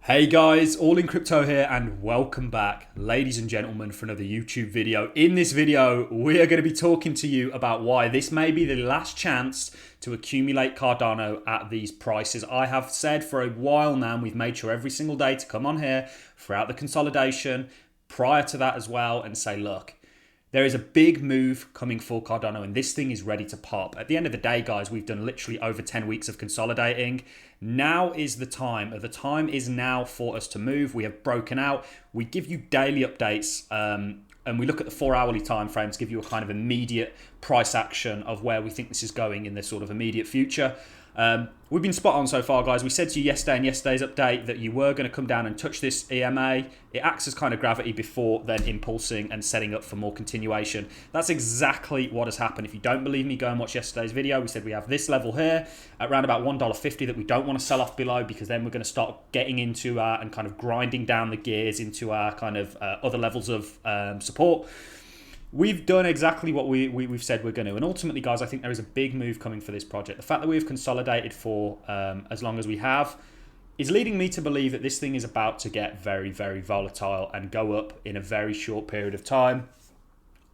Hey guys, All in Crypto here and welcome back, ladies and gentlemen, for another YouTube video. In this video, we are going to be talking to you about why this may be the last chance to accumulate Cardano at these prices. I have said for a while now, and we've made sure every single day to come on here throughout the consolidation, prior to that as well, and say, look, there is a big move coming for Cardano and this thing is ready to pop. At the end of the day, guys, we've done literally over 10 weeks of consolidating. Now is the time. The time is now for us to move. We have broken out. We give you daily updates and we look at the 4-hourly time frame to give you a kind of immediate price action of where we think this is going in the sort of immediate future. We've been spot on so far, guys. We said to you yesterday in yesterday's update that you were going to come down and touch this EMA. It acts as kind of gravity before then impulsing and setting up for more continuation. That's exactly what has happened. If you don't believe me, go and watch yesterday's video. We said we have this level here at around about $1.50 that we don't want to sell off below, because then we're going to start getting into and kind of grinding down the gears into our kind of other levels of support. We've done exactly what we've said we're going to. And ultimately, guys, I think there is a big move coming for this project. The fact that we've consolidated for as long as we have is leading me to believe that this thing is about to get very, very volatile and go up in a very short period of time.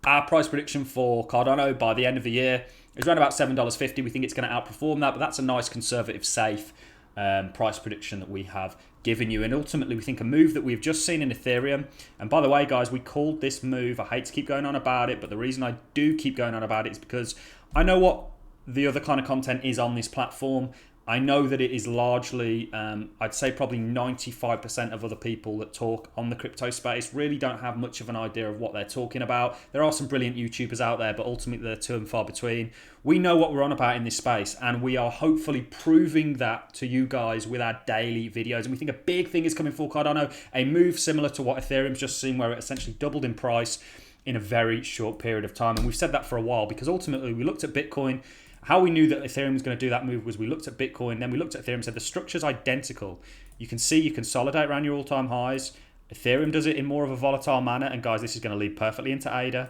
Our price prediction for Cardano by the end of the year is around about $7.50. We think it's going to outperform that, but that's a nice conservative, safe price prediction that we have given you. And ultimately, we think a move that we've just seen in Ethereum. And by the way, guys, we called this move. I hate to keep going on about it, but the reason I do keep going on about it is because I know what the other kind of content is on this platform. I know that it is largely, I'd say probably 95% of other people that talk on the crypto space really don't have much of an idea of what they're talking about. There are some brilliant YouTubers out there, but ultimately they're few and far between. We know what we're on about in this space, and we are hopefully proving that to you guys with our daily videos. And we think a big thing is coming for Cardano, a move similar to what Ethereum's just seen, where it essentially doubled in price in a very short period of time. And we've said that for a while, because ultimately we looked at Bitcoin. How we knew that Ethereum was going to do that move was we looked at Bitcoin, then we looked at Ethereum and said the structure's identical. You can see you consolidate around your all-time highs. Ethereum does it in more of a volatile manner, and guys, this is going to lead perfectly into ADA.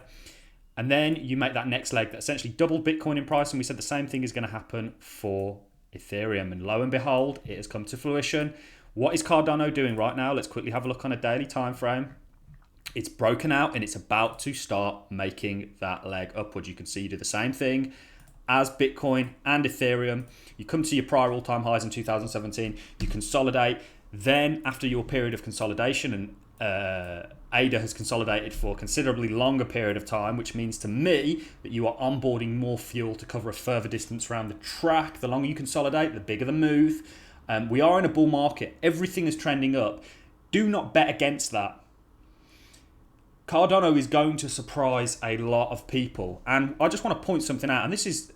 And then you make that next leg that essentially doubled Bitcoin in price, and we said the same thing is going to happen for Ethereum. And lo and behold, it has come to fruition. What is Cardano doing right now? Let's quickly have a look on a daily time frame. It's broken out and it's about to start making that leg upwards. You can see you do the same thing as Bitcoin and Ethereum. You come to your prior all-time highs in 2017, you consolidate. Then after your period of consolidation, and ADA has consolidated for a considerably longer period of time, which means to me that you are onboarding more fuel to cover a further distance around the track. The longer you consolidate, the bigger the move. We are in a bull market. Everything is trending up. Do not bet against that. Cardano is going to surprise a lot of people. And I just want to point something out. And this is,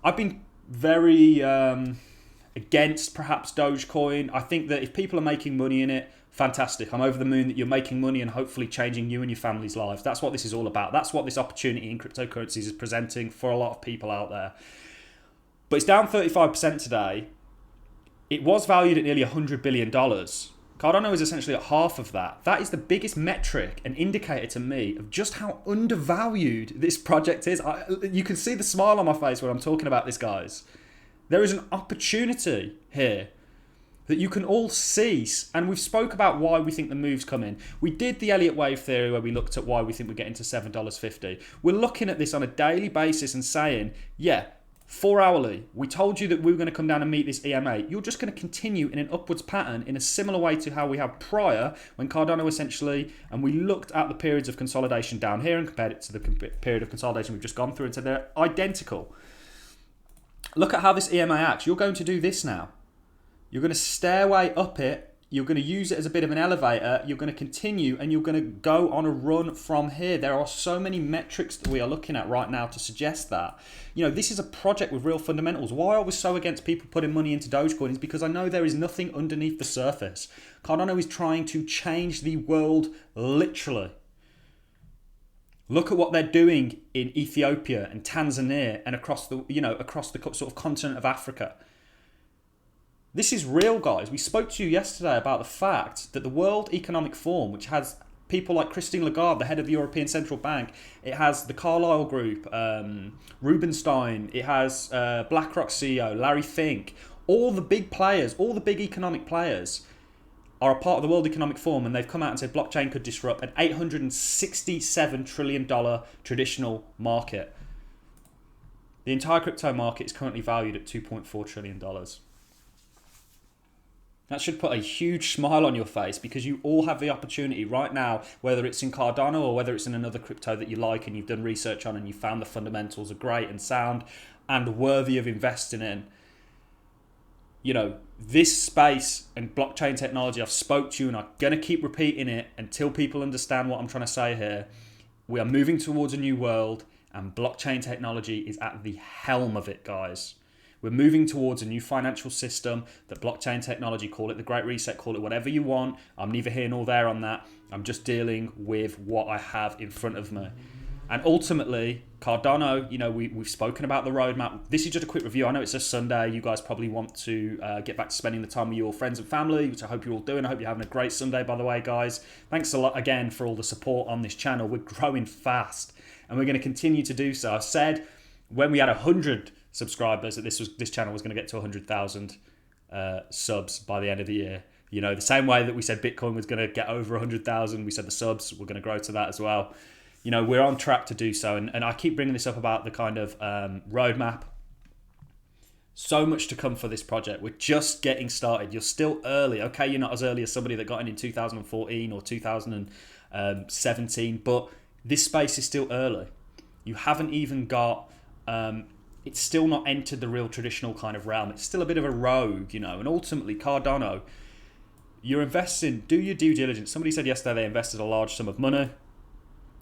I've been very against perhaps Dogecoin. I think that if people are making money in it, fantastic. I'm over the moon that you're making money and hopefully changing you and your family's lives. That's what this is all about. That's what this opportunity in cryptocurrencies is presenting for a lot of people out there. But it's down 35% today. It was valued at nearly $100 billion. Cardano is essentially at half of that. That is the biggest metric and indicator to me of just how undervalued this project is. You can see the smile on my face when I'm talking about this, guys. There is an opportunity here that you can all see, and we've spoke about why we think the move's coming. We did the Elliott wave theory where we looked at why we think we're getting to $7.50. We're looking at this on a daily basis and saying, yeah, 4-hourly, we told you that we were going to come down and meet this EMA. You're just going to continue in an upwards pattern in a similar way to how we have prior, when Cardano essentially, and we looked at the periods of consolidation down here and compared it to the period of consolidation we've just gone through and said they're identical. Look at how this EMA acts. You're going to do this now. You're going to stairway up it. You're going to use it as a bit of an elevator. You're going to continue and you're going to go on a run from here. There are so many metrics that we are looking at right now to suggest that. This is a project with real fundamentals. Why I was so against people putting money into Dogecoin is because I know there is nothing underneath the surface. Cardano is trying to change the world literally. Look at what they're doing in Ethiopia and Tanzania and across the sort of continent of Africa. This is real, guys. We spoke to you yesterday about the fact that the World Economic Forum, which has people like Christine Lagarde, the head of the European Central Bank, it has the Carlyle Group, Rubenstein, it has BlackRock CEO, Larry Fink, all the big players, all the big economic players are a part of the World Economic Forum, and they've come out and said blockchain could disrupt an $867 trillion traditional market. The entire crypto market is currently valued at $2.4 trillion. That should put a huge smile on your face, because you all have the opportunity right now, whether it's in Cardano or whether it's in another crypto that you like and you've done research on and you found the fundamentals are great and sound and worthy of investing in. You know, this space and blockchain technology, I've spoke to you and I'm going to keep repeating it until people understand what I'm trying to say here. We are moving towards a new world, and blockchain technology is at the helm of it, guys. We're moving towards a new financial system that blockchain technology, call it the Great Reset, call it whatever you want. I'm neither here nor there on that. I'm just dealing with what I have in front of me. And ultimately, Cardano, you know, we've spoken about the roadmap. This is just a quick review. I know it's a Sunday. You guys probably want to get back to spending the time with your friends and family, which I hope you're all doing. I hope you're having a great Sunday, by the way, guys. Thanks a lot again for all the support on this channel. We're growing fast, and we're going to continue to do so. I said when we had 100 subscribers that this channel was going to get to 100,000 subs by the end of the year. You know, the same way that we said Bitcoin was going to get over 100,000, we said the subs were going to grow to that as well. You know, we're on track to do so. And I keep bringing this up about the kind of roadmap. So much to come for this project. We're just getting started. You're still early. Okay, you're not as early as somebody that got in 2014 or 2017, but this space is still early. You haven't even got... it's still not entered the real traditional kind of realm. It's still a bit of a rogue, you know. And ultimately, Cardano, you're investing, do your due diligence. Somebody said yesterday they invested a large sum of money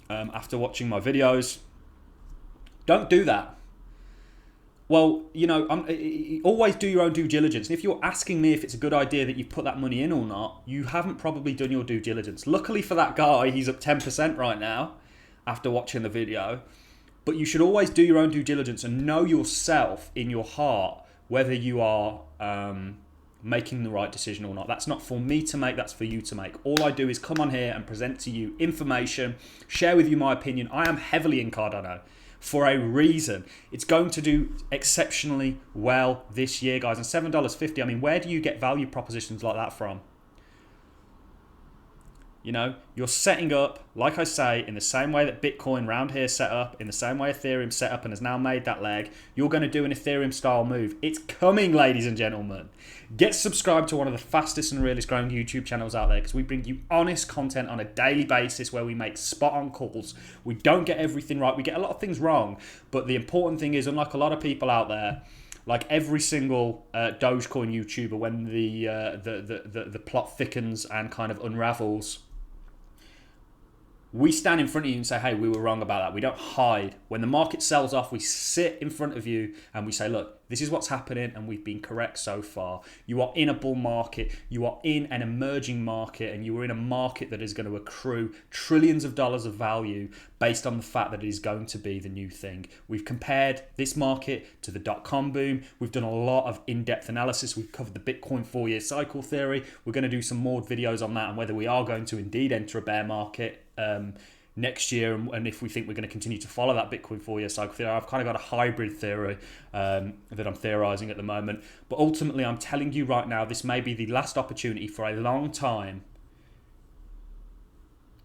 after watching my videos. Don't do that. Well, you know, always do your own due diligence. And if you're asking me if it's a good idea that you put that money in or not, you haven't probably done your due diligence. Luckily for that guy, he's up 10% right now after watching the video. But you should always do your own due diligence and know yourself in your heart whether you are making the right decision or not. That's not for me to make, that's for you to make. All I do is come on here and present to you information, share with you my opinion. I am heavily in Cardano for a reason. It's going to do exceptionally well this year, guys. And $7.50, I mean, where do you get value propositions like that from? You know, you're setting up, like I say, in the same way that Bitcoin round here set up, in the same way Ethereum set up and has now made that leg, you're going to do an Ethereum style move. It's coming, ladies and gentlemen. Get subscribed to one of the fastest and realest growing YouTube channels out there, because we bring you honest content on a daily basis where we make spot on calls. We don't get everything right. We get a lot of things wrong. But the important thing is, unlike a lot of people out there, like every single Dogecoin YouTuber, when the plot thickens and kind of unravels, we stand in front of you and say, hey, we were wrong about that. We don't hide. When the market sells off, we sit in front of you and we say, look, this is what's happening and we've been correct so far. You are in a bull market. You are in an emerging market, and you are in a market that is going to accrue trillions of dollars of value based on the fact that it is going to be the new thing. We've compared this market to the dot-com boom. We've done a lot of in-depth analysis. We've covered the Bitcoin 4-year cycle theory. We're going to do some more videos on that and whether we are going to indeed enter a bear market next year, and if we think we're going to continue to follow that Bitcoin 4-year cycle theory. I've kind of got a hybrid theory that I'm theorizing at the moment, but ultimately I'm telling you right now, this may be the last opportunity for a long time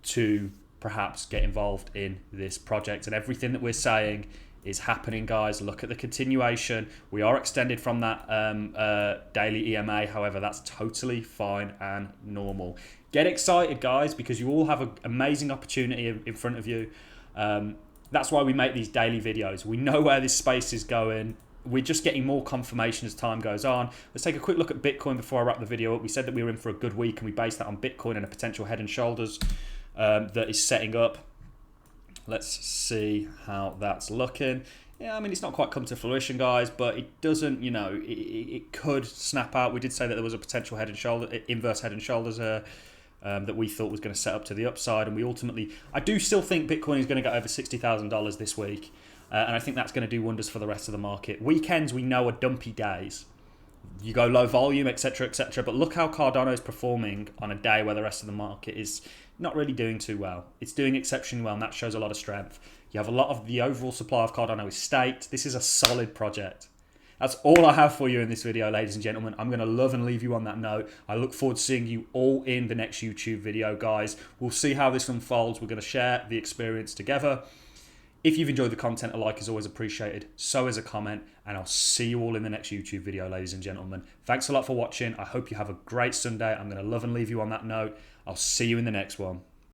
to perhaps get involved in this project, and everything that we're saying is happening, guys. Look at the continuation. We are extended from that daily EMA. However, that's totally fine and normal. Get excited, guys, because you all have an amazing opportunity in front of you. That's why we make these daily videos. We know where this space is going. We're just getting more confirmation as time goes on. Let's take a quick look at Bitcoin before I wrap the video up. We said that we were in for a good week, and we based that on Bitcoin and a potential head and shoulders that is setting up. Let's see how that's looking. Yeah, I mean, it's not quite come to fruition, guys, but it doesn't, you know, it could snap out. We did say that there was a potential head and shoulder, inverse head and shoulders that we thought was going to set up to the upside, and we ultimately, I do still think Bitcoin is going to get over $60,000 this week, and I think that's going to do wonders for the rest of the market. Weekends, we know, are dumpy days. You go low volume, etc., but look how Cardano is performing on a day where the rest of the market is not really doing too well. It's doing exceptionally well, and that shows a lot of strength. You have a lot of the overall supply of Cardano is staked. This is a solid project. That's all I have for you in this video, ladies and gentlemen. I'm going to love and leave you on that note. I look forward to seeing you all in the next YouTube video, guys. We'll see how this unfolds. We're going to share the experience together. If you've enjoyed the content, a like is always appreciated. So is a comment. And I'll see you all in the next YouTube video, ladies and gentlemen. Thanks a lot for watching. I hope you have a great Sunday. I'm going to love and leave you on that note. I'll see you in the next one.